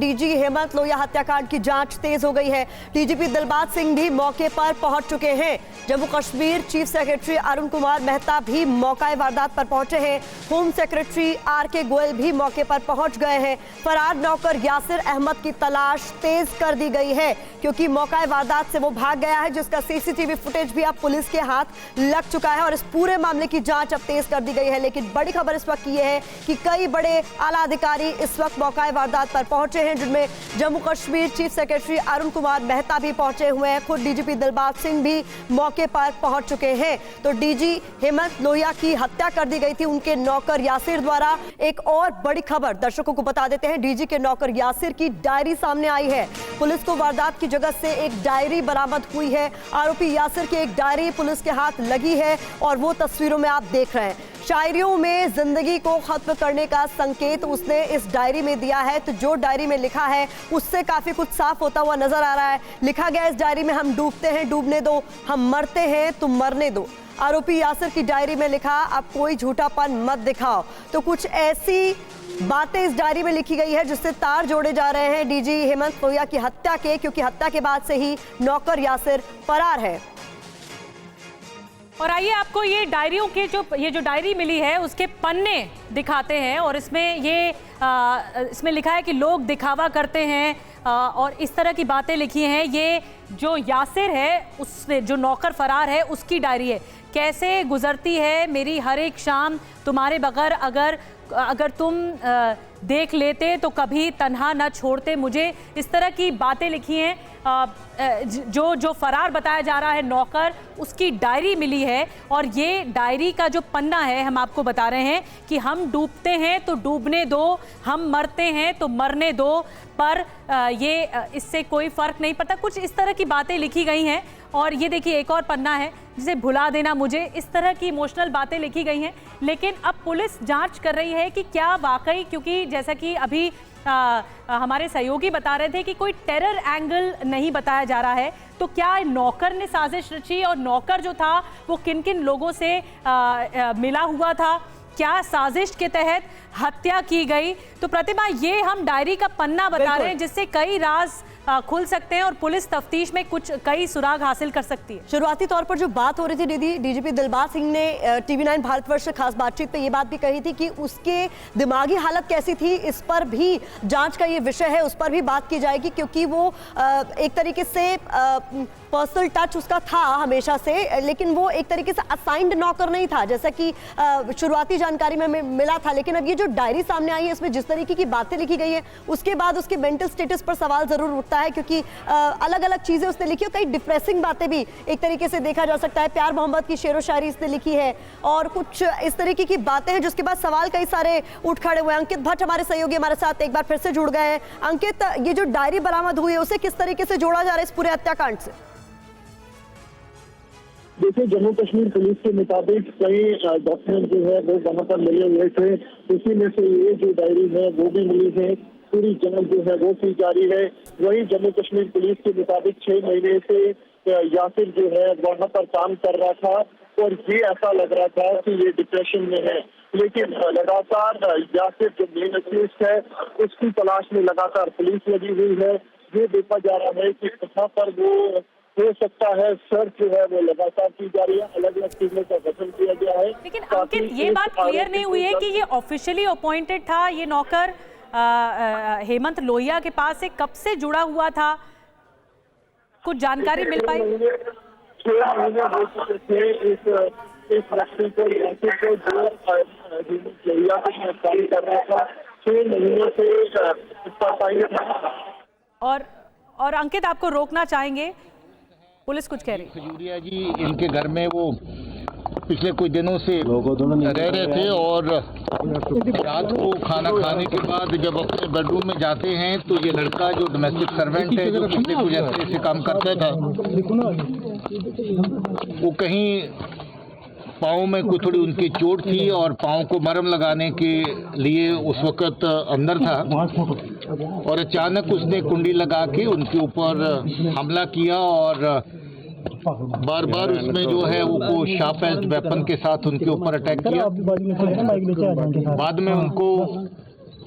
DG Hemant Lohia हत्याकांड की जांच तेज हो गई है। डीजीपी दिलबाग सिंह भी मौके पर पहुंच चुके हैं। जम्मू कश्मीर चीफ सेक्रेटरी अरुण कुमार मेहता भी मौका वारदात पर पहुंचे हैं। Home secretary R K. गोयल भी मौके पर पहुंच गए हैं। फरार नौकर यासिर अहमद की तलाश तेज कर दी गई है क्योंकि मौका वारदात से वो भाग गया है, जिसका सीसीटीवी फुटेज भी अब पुलिस के हाथ लग चुका है और इस पूरे मामले की जांच अब तेज कर दी गई है। लेकिन बड़ी खबर इस वक्त ये है कि कई बड़े आला अधिकारी इस वक्त मौका वारदात पर पहुंचे हैं, जिनमें जम्मू कश्मीर चीफ सेक्रेटरी अरुण कुमार मेहता भी पहुंचे हुए हैं। खुद डीजीपी दिलबाग सिंह भी मौके पर पहुंच चुके हैं। तो डीजी हेमंत लोहिया की हत्या कर दी गई थी उनके नौकर यासिर द्वारा। एक और बड़ी खबर दर्शकों को बता देते हैं, डीजी के नौकर यासिर की डायरी सामने आई है। पुलिस को वारदात की जगह से एक डायरी बरामद हुई है। आरोपी यासिर की एक डायरी पुलिस के हाथ लगी है और वो तस्वीरों में आप देख रहे हैं। शायरियों में जिंदगी को खत्म करने का संकेत उसने इस डायरी में दिया है। तो जो डायरी में लिखा है उससे काफी कुछ साफ होता हुआ नजर आ रहा है। लिखा गया इस डायरी में, हम डूबते हैं डूबने दो, हम मरते हैं तुम मरने दो। आरोपी यासिर की डायरी में लिखा, अब कोई झूठापन मत दिखाओ। तो कुछ ऐसी बातें इस डायरी में लिखी गई है जिससे तार जोड़े जा रहे हैं डीजी हेमंत लोहिया की हत्या के, क्योंकि हत्या के बाद से ही नौकर यासिर फरार है। और आइए आपको ये डायरियों के जो डायरी मिली है उसके पन्ने दिखाते हैं। और इसमें लिखा है कि लोग दिखावा करते हैं और इस तरह की बातें लिखी हैं। ये जो यासिर है, उसने जो नौकर फरार है, उसकी डायरी है। कैसे गुजरती है मेरी हर एक शाम तुम्हारे बगैर, अगर तुम देख लेते तो कभी तन्हा न छोड़ते मुझे। इस तरह की बातें लिखी हैं। जो फरार बताया जा रहा है नौकर, उसकी डायरी मिली है। और ये डायरी का जो पन्ना है, हम आपको बता रहे हैं कि हम डूबते हैं तो डूबने दो, हम मरते हैं तो मरने दो, पर ये इससे कोई फर्क नहीं पड़ता। कुछ इस तरह की बातें लिखी गई हैं। और ये देखिए एक और पन्ना है जिसे भुला देना मुझे, इस तरह की इमोशनल बातें लिखी गई हैं। लेकिन अब पुलिस जांच कर रही है कि क्या वाकई, क्योंकि जैसा कि अभी हमारे सहयोगी बता रहे थे कि कोई टेरर एंगल नहीं बताया जा रहा है, तो क्या नौकर ने साजिश रची और नौकर जो था वो किन किन लोगों से मिला हुआ था, क्या साजिश के तहत हत्या की गई। तो प्रतिभा, ये हम डायरी का पन्ना बता रहे हैं जिससे कई राज खुल सकते हैं और पुलिस तफ्तीश में कई सुराग हासिल कर सकती है। शुरुआती तौर पर जो बात हो रही थी, डीजीपी दिलबाग सिंह ने TV9 भारतवर्ष से खास बातचीत पे ये बात भी कही थी कि उसके दिमागी हालत कैसी थी, इस पर भी जांच का ये विषय है, उस पर भी बात की जाएगी, क्योंकि वो एक तरीके से पर्सनल टच उसका था हमेशा से, लेकिन वो एक तरीके से असाइंड नौकर नहीं था, जैसा कि शुरुआती जानकारी में मिला था। लेकिन अब ये जो डायरी सामने आई है, इसमें जिस तरीके की बातें लिखी गई है, उसके बाद उसके मेंटल स्टेटस पर सवाल जरूर उठता है, क्योंकि अलग अलग चीजें उसने लिखी और कई डिप्रेसिंग बातें भी एक तरीके से देखा जा सकता है। प्यार मोहब्बत की शेरो शायरी इसने लिखी है और कुछ इस तरीके की बातें हैं, जिसके बाद सवाल कई सारे उठ खड़े हुए हैं। अंकित भट्ट हमारे सहयोगी हमारे साथ एक बार फिर से जुड़ गए हैं। अंकित, ये जो डायरी बरामद हुई है उसे किस तरीके से जोड़ा जा रहा है इस पूरे हत्याकांड से? देखिए, जम्मू कश्मीर पुलिस के मुताबिक कई डॉक्यूमेंट जो है वो वहाँ पर मिले हुए थे। उसी में से ये जो डायरी है वो भी मिली है। पूरी जांच जो है वो की जारी है। वही जम्मू कश्मीर पुलिस के मुताबिक 6 महीने से यासिर जो है वहाँ पर काम कर रहा था और ये ऐसा लग रहा था कि ये डिप्रेशन में है। लेकिन लगातार यासिर जो मेन अक्यूज्ड है उसकी तलाश में लगातार पुलिस लगी हुई है। ये देखा जा रहा है कि कहाँ पर वो हो सकता है। सर्च जो है वो लगातार की जा रही है, अलग अलग टीमों का गठन किया गया है। लेकिन अंकित, ये बात क्लियर नहीं हुई है कि ये ऑफिशियली अपॉइंटेड था, ये नौकर हेमंत लोहिया के पास से कब से जुड़ा हुआ था, कुछ जानकारी मिल पाई? 6 महीने हो चुके थे इस व्यक्ति को, जो लोहिया को गिरफ्तारी कर रहा था। 6 महीनों से और अंकित, आपको रोकना चाहेंगे, पुलिस कुछ कह रही। खजूरिया जी, इनके घर में वो पिछले कुछ दिनों से रह रहे थे और रात को खाना खाने के बाद जब अपने बेडरूम में जाते हैं तो ये लड़का जो डोमेस्टिक सर्वेंट है, जो पिछले कुछ ऐसे काम करता था, वो कहीं पाँव में कोई थोड़ी उनकी चोट थी और पाँव को मरहम लगाने के लिए उस वक्त अंदर था और अचानक उसने कुंडी लगा के उनके ऊपर हमला किया और बार बार उसमें जो है वो शार्प एज्ड वेपन के साथ उनके ऊपर अटैक किया। बाद में उनको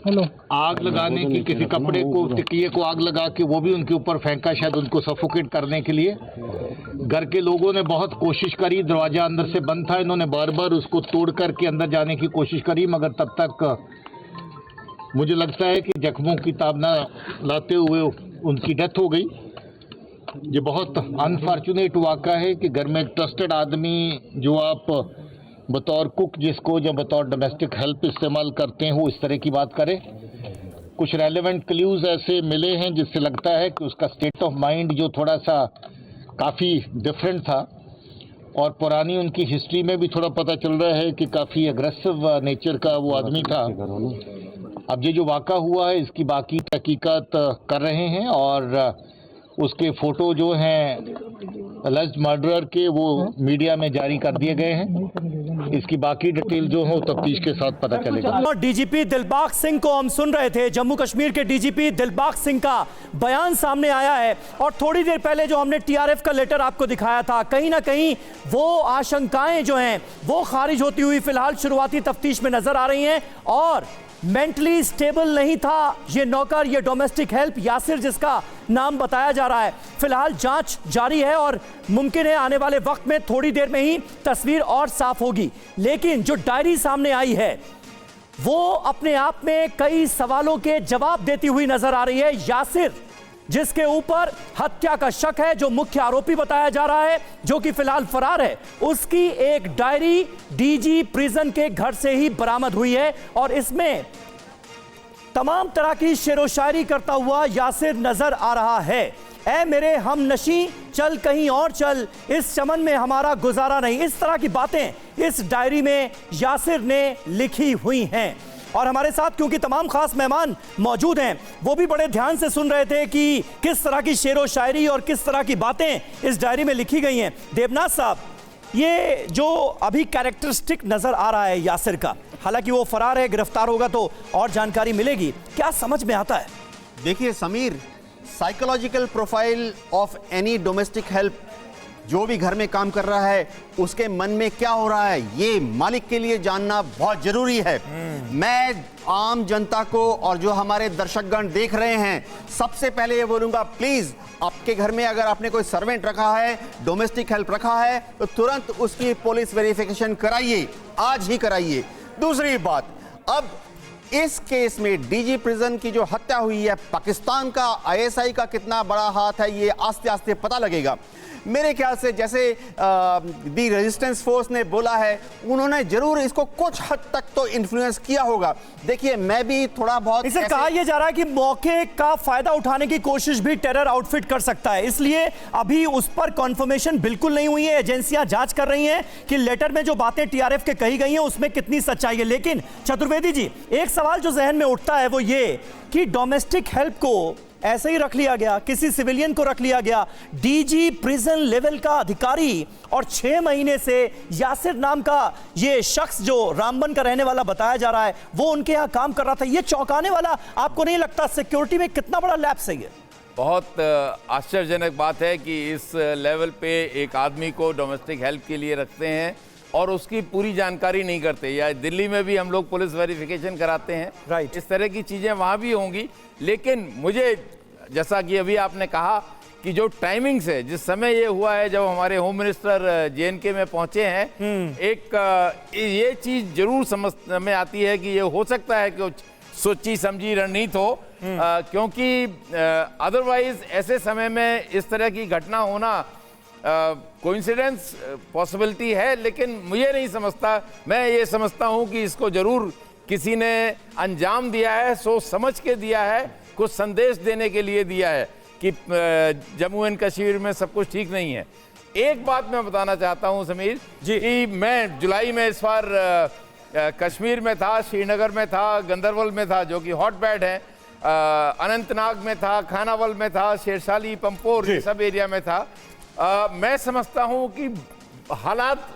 आग लगाने की, किसी कपड़े को, तकिए को आग लगा के वो भी उनके ऊपर फेंका, शायद उनको सफोकेट करने के लिए। घर के लोगों ने बहुत कोशिश करी, दरवाजा अंदर से बंद था, इन्होंने बार बार उसको तोड़ करके अंदर जाने की कोशिश करी, मगर तब तक मुझे लगता है कि जख्मों की ताब न लाते हुए उनकी डेथ हो गई। ये बहुत अनफॉर्चुनेट वाक़ा है कि घर में ट्रस्टेड आदमी जो आप बतौर कुक जिसको या बतौर डोमेस्टिक हेल्प इस्तेमाल करते हैं वो इस तरह की बात करे। कुछ रेलेवेंट क्ल्यूज ऐसे मिले हैं जिससे लगता है कि उसका स्टेट ऑफ माइंड जो थोड़ा सा काफ़ी डिफरेंट था, और पुरानी उनकी हिस्ट्री में भी थोड़ा पता चल रहा है कि काफ़ी एग्रेसिव नेचर का वो आदमी था। अब ये जो वाक़ा हुआ है इसकी बाकी तहकीकात कर रहे हैं, और उसके फ़ोटो जो हैं अलेज्ड मर्डरर के वो मीडिया में जारी कर दिए गए हैं। इसकी बाकी डिटेल जो है तफ्तीश के साथ पता चलेगा। और डीजीपी दिलबाग सिंह को हम सुन रहे थे, जम्मू कश्मीर के डीजीपी दिलबाग सिंह का बयान सामने आया है, और थोड़ी देर पहले जो हमने टीआरएफ का लेटर आपको दिखाया था, कहीं ना कहीं वो आशंकाएं जो हैं वो खारिज होती हुई फिलहाल शुरुआती तफ्तीश में नजर आ रही हैं। और मेंटली स्टेबल नहीं था ये नौकर, ये डोमेस्टिक हेल्प यासिर जिसका नाम बताया जा रहा है। फिलहाल जांच जारी है और मुमकिन है आने वाले वक्त में थोड़ी देर में ही तस्वीर और साफ होगी। लेकिन जो डायरी सामने आई है वो अपने आप में कई सवालों के जवाब देती हुई नजर आ रही है। यासिर जिसके ऊपर हत्या का शक है, जो मुख्य आरोपी बताया जा रहा है, जो कि फिलहाल फरार है, उसकी एक डायरी डीजी प्रिजन के घर से ही बरामद हुई है, और इसमें तमाम तरह की शेरो शायरी करता हुआ यासिर नजर आ रहा है। ऐ मेरे हम नशी चल कहीं और चल, इस चमन में हमारा गुजारा नहीं, इस तरह की बातें इस डायरी में यासिर ने लिखी हुई हैं। और हमारे साथ क्योंकि तमाम खास मेहमान मौजूद हैं, वो भी बड़े ध्यान से सुन रहे थे कि किस तरह की शेरो शायरी और किस तरह की बातें इस डायरी में लिखी गई हैं। देवनाथ साहब, ये जो अभी कैरेक्टरिस्टिक नजर आ रहा है यासिर का, हालांकि वो फरार है, गिरफ्तार होगा तो और जानकारी मिलेगी, क्या समझ में आता है? देखिए Sameer, psychological profile of any domestic help, जो भी घर में काम कर रहा है उसके मन में क्या हो रहा है ये मालिक के लिए जानना बहुत जरूरी है। मैं आम जनता को और जो हमारे दर्शकगण देख रहे हैं, सबसे पहले ये बोलूंगा, प्लीज आपके घर में अगर आपने कोई सर्वेंट रखा है, डोमेस्टिक हेल्प रखा है, तो तुरंत उसकी पुलिस वेरिफिकेशन कराइए, आज ही कराइए। दूसरी बात, अब इस केस में डीजी प्रिजन की जो हत्या हुई है, पाकिस्तान का आईएसआई का कितना बड़ा हाथ है ये आस्ते आस्ते पता लगेगा। मेरे ख्याल से जैसे दी रेजिस्टेंस फोर्स ने बोला है, उन्होंने जरूर इसको कुछ हद तक तो इन्फ्लुएंस किया होगा। देखिए मैं भी थोड़ा बहुत इसे कहा यह जा रहा है कि मौके का फायदा उठाने की कोशिश भी टेरर आउटफिट कर सकता है, इसलिए अभी उस पर कॉन्फर्मेशन बिल्कुल नहीं हुई है। एजेंसियां जांच कर रही हैं कि लेटर में जो बातें टीआरएफ के कही गई हैं उसमें कितनी सच्चाई है। लेकिन चतुर्वेदी जी, एक सवाल जो जहन में उठता है वो ये कि डोमेस्टिक हेल्प को ऐसे ही रख लिया गया, किसी सिविलियन को रख लिया गया, डीजी प्रिजन लेवल का अधिकारी, और 6 महीने से यासिर नाम का ये शख्स जो रामबन का रहने वाला बताया जा रहा है वो उनके यहाँ काम कर रहा था। ये चौंकाने वाला आपको नहीं लगता? सिक्योरिटी में कितना बड़ा लैप्स है ये? बहुत आश्चर्यजनक बात है कि इस लेवल पे एक आदमी को डोमेस्टिक हेल्प के लिए रखते हैं और उसकी पूरी जानकारी नहीं करते। या दिल्ली में भी हम लोग पुलिस वेरिफिकेशन कराते हैं, राइट, इस तरह की चीज़ें वहाँ भी होंगी। लेकिन मुझे, जैसा कि अभी आपने कहा कि जो टाइमिंग से जिस समय ये हुआ है, जब हमारे होम मिनिस्टर जेएनके में पहुंचे हैं, एक ये चीज़ जरूर समझ में आती है कि ये हो सकता है कि सोची समझी रणनीति हो, क्योंकि अदरवाइज ऐसे समय में इस तरह की घटना होना कोइंसिडेंस पॉसिबिलिटी है, लेकिन मुझे नहीं समझता। मैं ये समझता हूँ कि इसको जरूर किसी ने अंजाम दिया है, सोच समझ के दिया है, कुछ संदेश देने के लिए दिया है कि जम्मू एंड कश्मीर में सब कुछ ठीक नहीं है। एक बात मैं बताना चाहता हूँ समीर जी, कि मैं जुलाई में इस बार कश्मीर में था, श्रीनगर में था, गंदरबल में था जो कि हॉट बैड है, अनंतनाग में था, खानावल में था, शेरशाली, पंपोर सब एरिया में था। मैं समझता हूँ कि हालात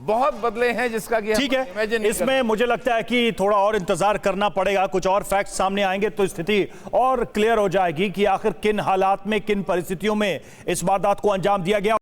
बहुत बदले हैं, जिसका कि ठीक है। इसमें मुझे लगता है कि थोड़ा और इंतजार करना पड़ेगा, कुछ और फैक्ट्स सामने आएंगे तो स्थिति और क्लियर हो जाएगी कि आखिर किन हालात में, किन परिस्थितियों में इस वारदात को अंजाम दिया गया।